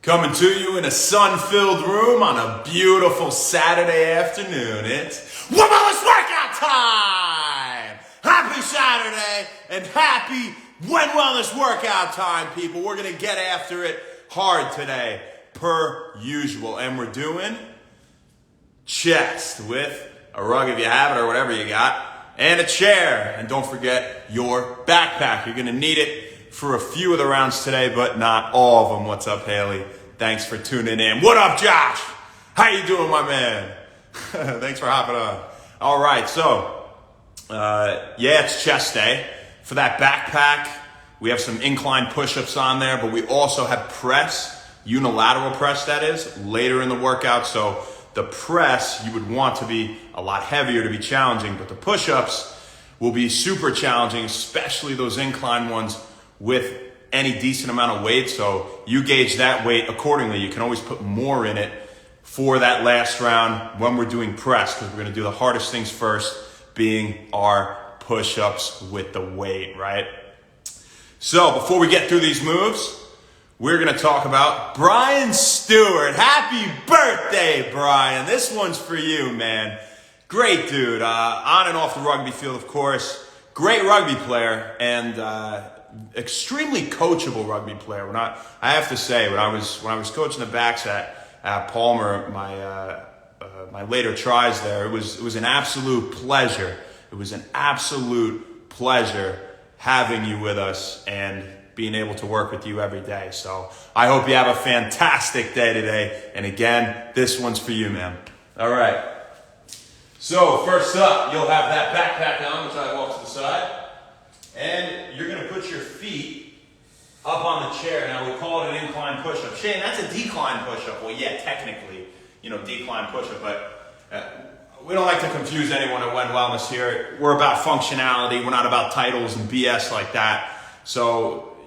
Coming to you in a sun-filled room on a beautiful Saturday afternoon. It's Wellness Workout time! Happy Saturday and happy Wend Wellness Workout time, people. We're going to get after it hard today, per usual. And we're doing chest with a rug if you have it or whatever you got, and a chair. And don't forget your backpack. You're going to need it for a few of the rounds today, but not all of them. What's up, Haley? Thanks for tuning in. What up, Josh? How you doing, my man? Thanks for hopping on. All right, so, it's chest day. For that backpack, we have some incline push-ups on there, but we also have press, unilateral press that is, later in the workout. So the press, you would want to be a lot heavier to be challenging, but the push-ups will be super challenging, especially those incline ones with any decent amount of weight. So you gauge that weight accordingly. You can always put more in it for that last round when we're doing press, because we're going to do the hardest things first, being our push-ups with the weight, right? So before we get through these moves, we're going to talk about Brian Stewart. Happy birthday, Brian. This one's for you, man. Great dude. On and off the rugby field, of course. Great rugby player and extremely coachable rugby player. I have to say, when I was coaching the backs at Palmer, my later tries there, it was an absolute pleasure. It was an absolute pleasure having you with us and being able to work with you every day. So I hope you have a fantastic day today. And again, this one's for you, man. All right. So first up, you'll have that backpack on, which I walk to the side. And you're going to put your feet up on the chair. Now, we call it an incline push-up. Shane, that's a decline push-up. Well, yeah, technically, decline push-up. But we don't like to confuse anyone at Wend Wellness here. We're about functionality. We're not about titles and BS like that. So,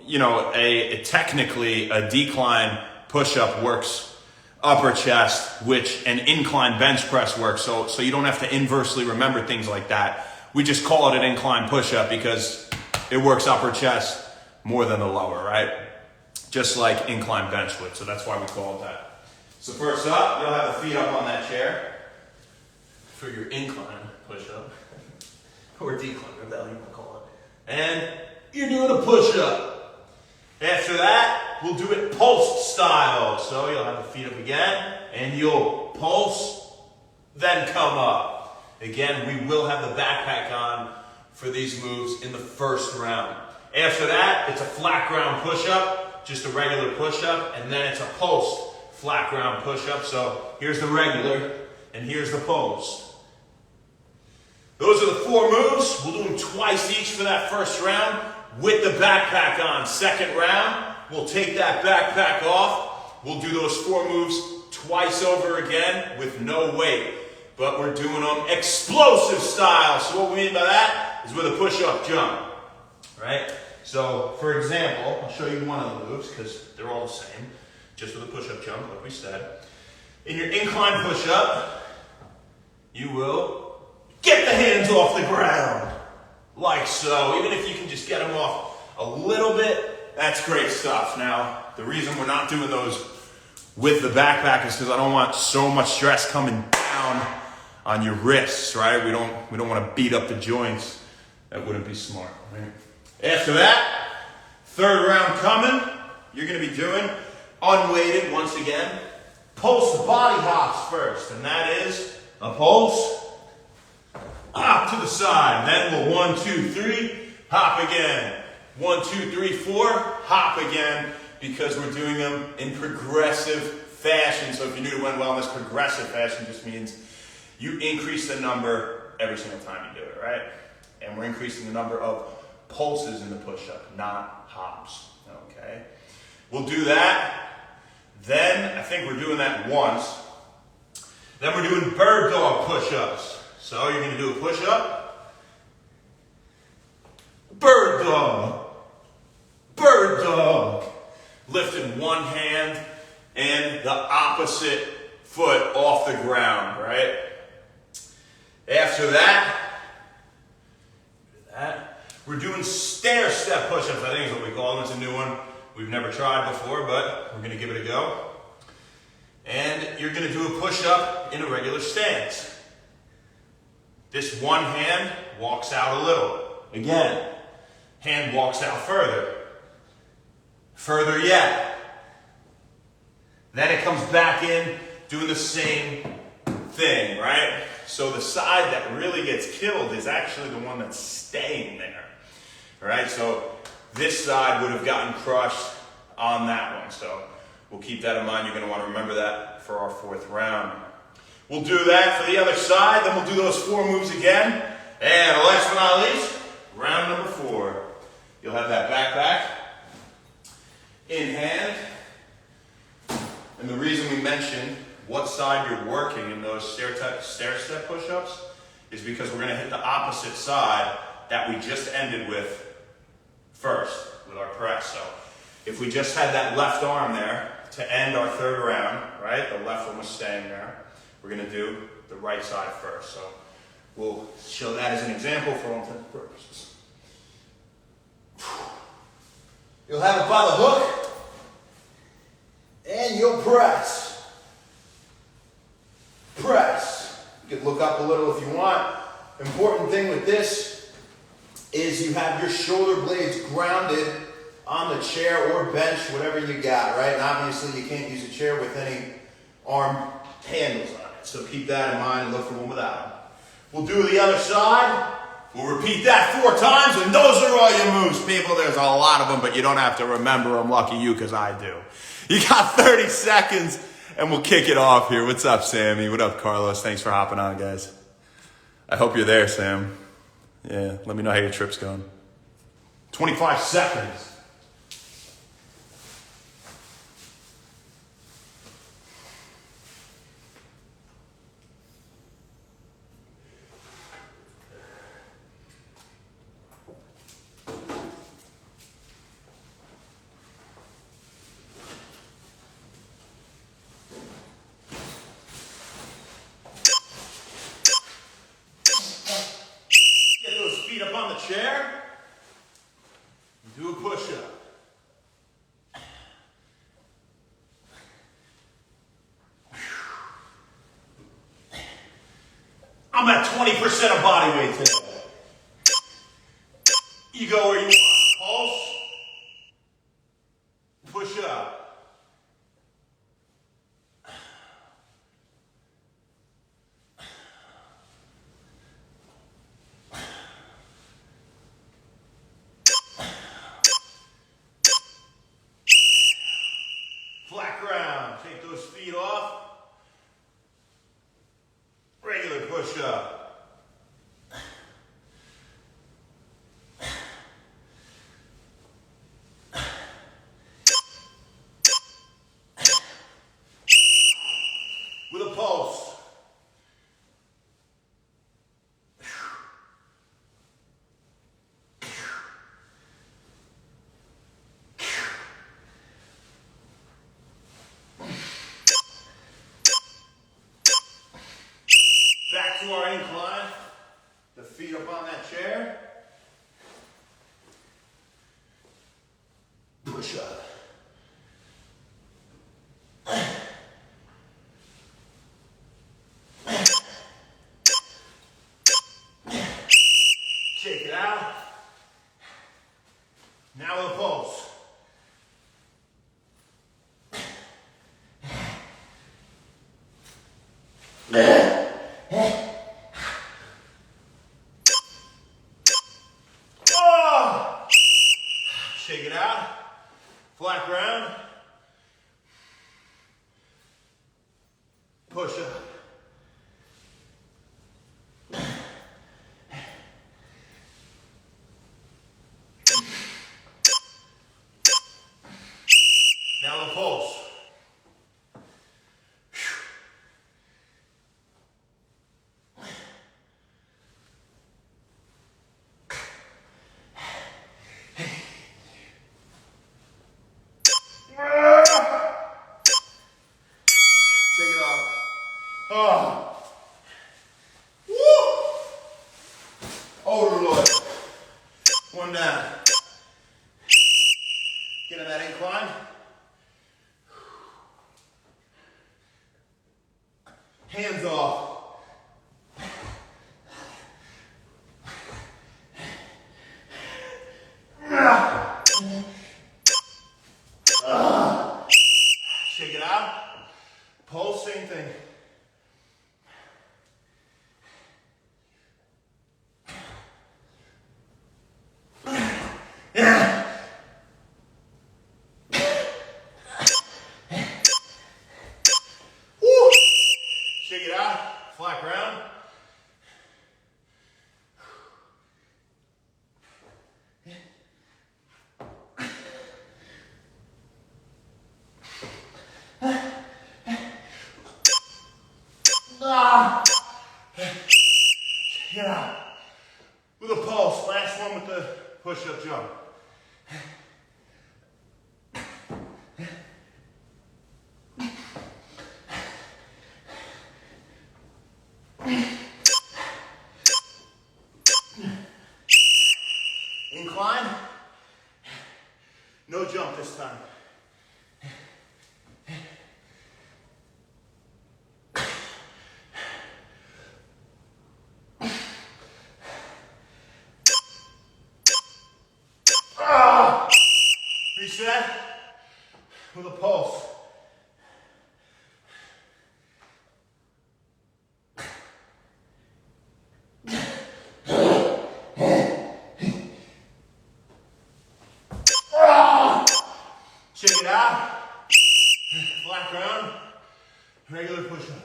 technically, a decline push-up works upper chest, which an incline bench press works. So you don't have to inversely remember things like that. We just call it an incline push-up because it works upper chest more than the lower, right? Just like incline bench would. So that's why we call it that. So first up, you'll have the feet up on that chair for your incline push-up. Or decline, whatever you want to call it. And you're doing a push-up. After that, we'll do it pulse style. So you'll have the feet up again, and you'll pulse, then come up. Again, we will have the backpack on for these moves in the first round. After that, it's a flat ground push-up, just a regular push-up, and then it's a pulsed flat ground push-up. So here's the regular, and here's the pulsed. Those are the 4 moves. We'll do them twice each for that first round with the backpack on. Second round, we'll take that backpack off. We'll do those 4 moves twice over again with no weight. But we're doing them explosive style. So what we mean by that is with a push-up jump, right? So, for example, I'll show you one of the moves because they're all the same, just with a push-up jump, like we said. In your incline push-up, you will get the hands off the ground, like so. Even if you can just get them off a little bit, that's great stuff. Now, the reason we're not doing those with the backpack is because I don't want so much stress coming down on your wrists, right? We don't want to beat up the joints. That wouldn't be smart, right? After that, third round coming, you're going to be doing unweighted once again. Pulse body hops first, and that is a pulse, hop to the side. Then we'll 1, 2, 3, hop again. 1, 2, 3, 4, hop again, because we're doing them in progressive fashion. So if you're new to Wend Wellness, progressive fashion just means you increase the number every single time you do it, right? And we're increasing the number of pulses in the push-up, not hops, okay? We'll do that. Then, I think we're doing that once. Then we're doing bird dog push-ups. So you're going to do a push-up, bird dog, lifting one hand and the opposite foot off the ground, right? After that, we're doing stair step push-ups, I think is what we call them. It's a new one. we've never tried before, but we're gonna give it a go. And you're gonna do a push-up in a regular stance. This one hand walks out a little. Again, hand walks out further. Further yet. Then it comes back in, doing the same thing, right? So the side that really gets killed is actually the one that's staying there. All right, so this side would have gotten crushed on that one. So we'll keep that in mind. You're gonna wanna remember that for our 4th round. We'll do that for the other side, then we'll do those 4 moves again. And last but not least, round number 4. You'll have that backpack in hand. And the reason we mentioned what side you're working in those stair-step push-ups is because we're gonna hit the opposite side that we just ended with first, with our press. So if we just had that left arm there to end our 3rd round, right? The left one was staying there. We're gonna do the right side first. So we'll show that as an example for all intents and purposes. You'll have it by the hook, and you'll press. Press. You can look up a little if you want. Important thing with this is you have your shoulder blades grounded on the chair or bench, whatever you got, right? And obviously you can't use a chair with any arm handles on it. So keep that in mind and look for one without them. We'll do the other side. We'll repeat that 4 times, and those are all your moves, people. There's a lot of them, but you don't have to remember them. Lucky you, because I do. You got 30 seconds, and we'll kick it off here. What's up, Sammy? What up, Carlos? Thanks for hopping on, guys. I hope you're there, Sam. Yeah, let me know how your trip's going. 25 seconds. Feet up on the chair, do a push-up. I'm at 20% of body weight today. You go where you want. Pulse, push up. Flat ground, take those feet off. Regular push-up. With a pulse. Back to our incline. The feet up on that chair. Push up. Shake it out. Now with a pulse. Shake it out. Flat ground. Push up. Now the pulse. Take it off. Oh. Woo. Overload. One down. Get in that incline. Hands off. Shake it out. Pulse, same thing. Woo. Shake it out. Flat ground. Get out. With a pulse. Last one with the push-up jump. Incline. No jump this time. Reset with a pulse. Shake it out. Flat ground. Regular push-up.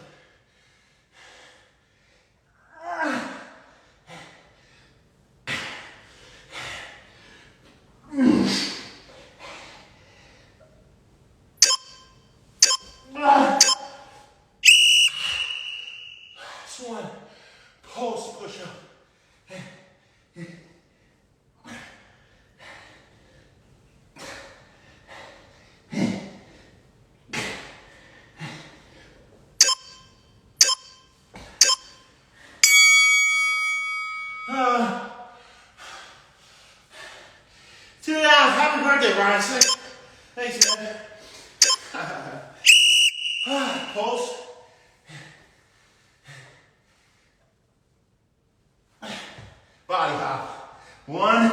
Last one. Pulse push-up. Two down. Happy birthday, Brian. Thanks, man. Pulse. Body hop. 1,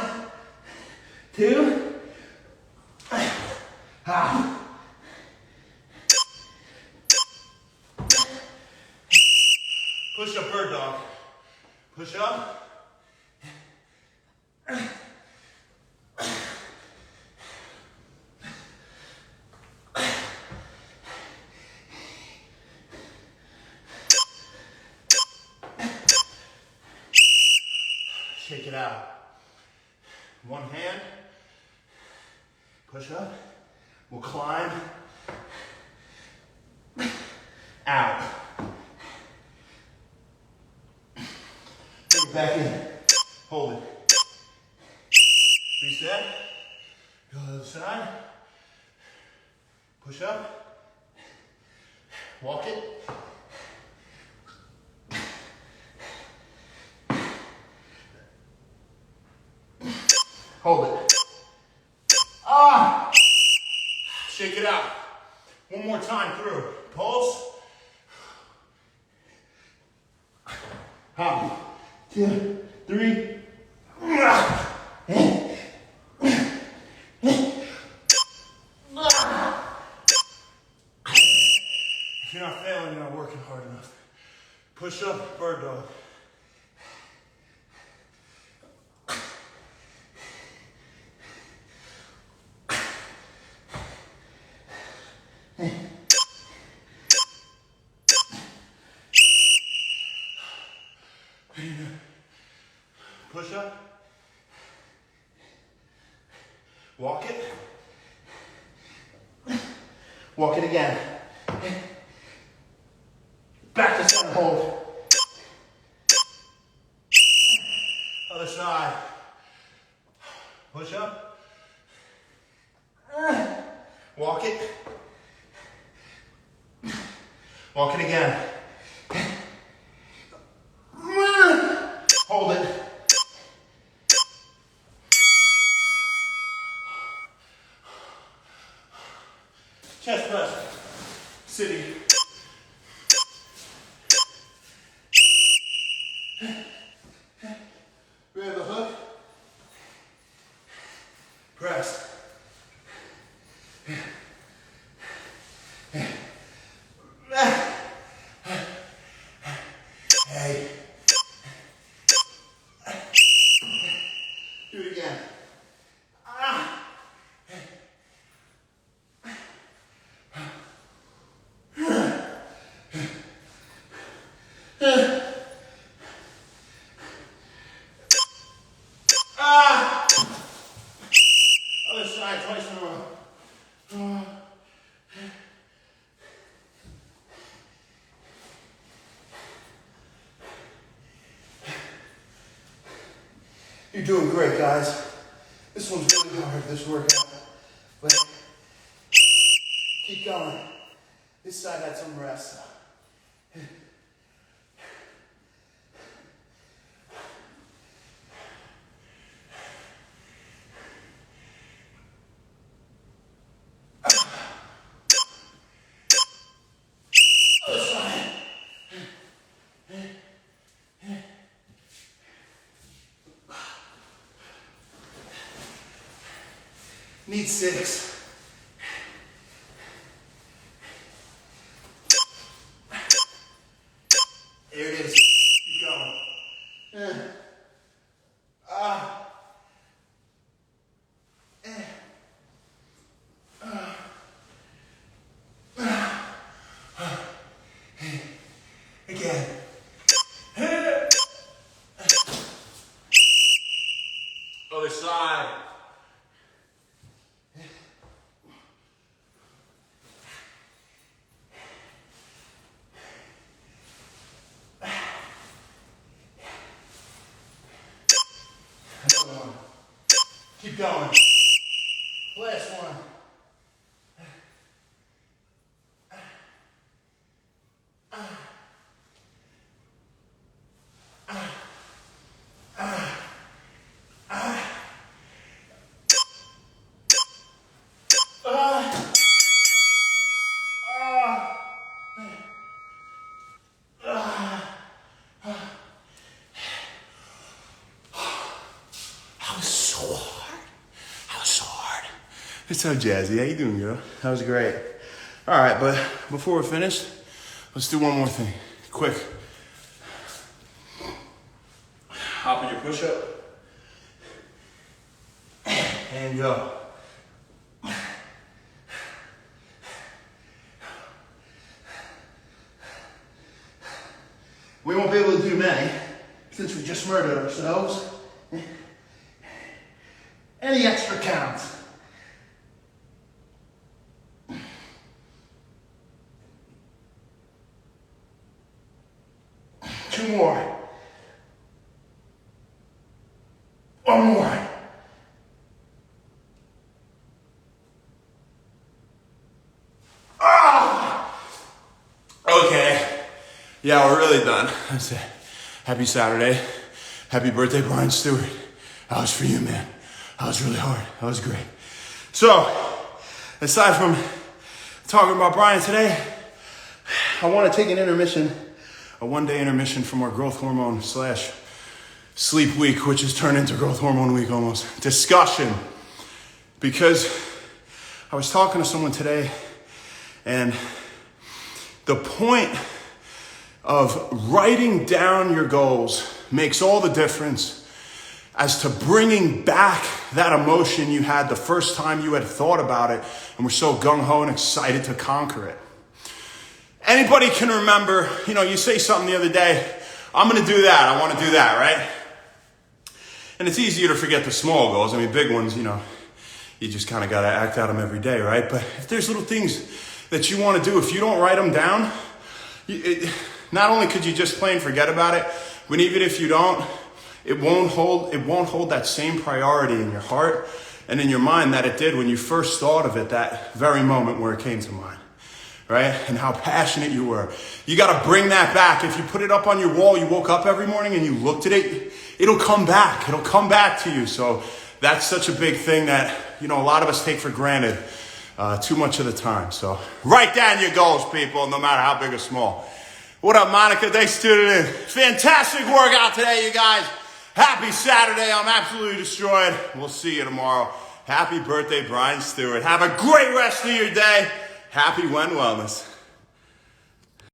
2. Hop. Push up, bird dog. Push up. Shake it out. One hand. Push up. We'll climb. Out. Bring it back in. Hold it. Reset. Go to the other side. Push up. Walk it. Hold it. Shake it out. One more time through. Pulse. Hop. 2, 3. If you're not failing, you're not working hard enough. Push up, bird dog. Push up. Walk it. Walk it again. Back to center hold. Other side. Push up. Walk it. Walk it again. Hold it. Chest press. Sitting. You're doing great, guys. This one's really hard, this workout. But keep going. This side had some rest. Need 6. There it is. Keep going. Again. Other side. Another one. Keep going. Last one. It's so jazzy. How you doing, girl? That was great. All right, but before we're finished, let's do one more thing. Quick. Hop in your push-up. And go. We won't be able to do many since we just murdered ourselves. Any extra counts? Two more. One more. Okay. Yeah, we're really done. That's it. Happy Saturday. Happy birthday, Brian Stewart. That was for you, man. That was really hard. That was great. So, aside from talking about Brian today, I want to take an intermission, a one-day intermission from our growth hormone / sleep week, which has turned into growth hormone week almost, discussion. Because I was talking to someone today, and the point of writing down your goals makes all the difference as to bringing back that emotion you had the first time you had thought about it and were so gung-ho and excited to conquer it. Anybody can remember, you say something the other day, I'm going to do that, I want to do that, right? And it's easier to forget the small goals. I mean, big ones, you just kind of got to act out them every day, right? But if there's little things that you want to do, if you don't write them down, not only could you just plain forget about it, but even if you don't, it won't hold that same priority in your heart and in your mind that it did when you first thought of it that very moment where it came to mind, right? And how passionate you were. You got to bring that back. If you put it up on your wall, you woke up every morning and you looked at it, it'll come back. It'll come back to you. So that's such a big thing that, a lot of us take for granted too much of the time. So write down your goals, people, no matter how big or small. What up, Monica? Thanks for tuning in. Fantastic workout today, you guys. Happy Saturday. I'm absolutely destroyed. We'll see you tomorrow. Happy birthday, Brian Stewart. Have a great rest of your day. Happy Wend Wellness.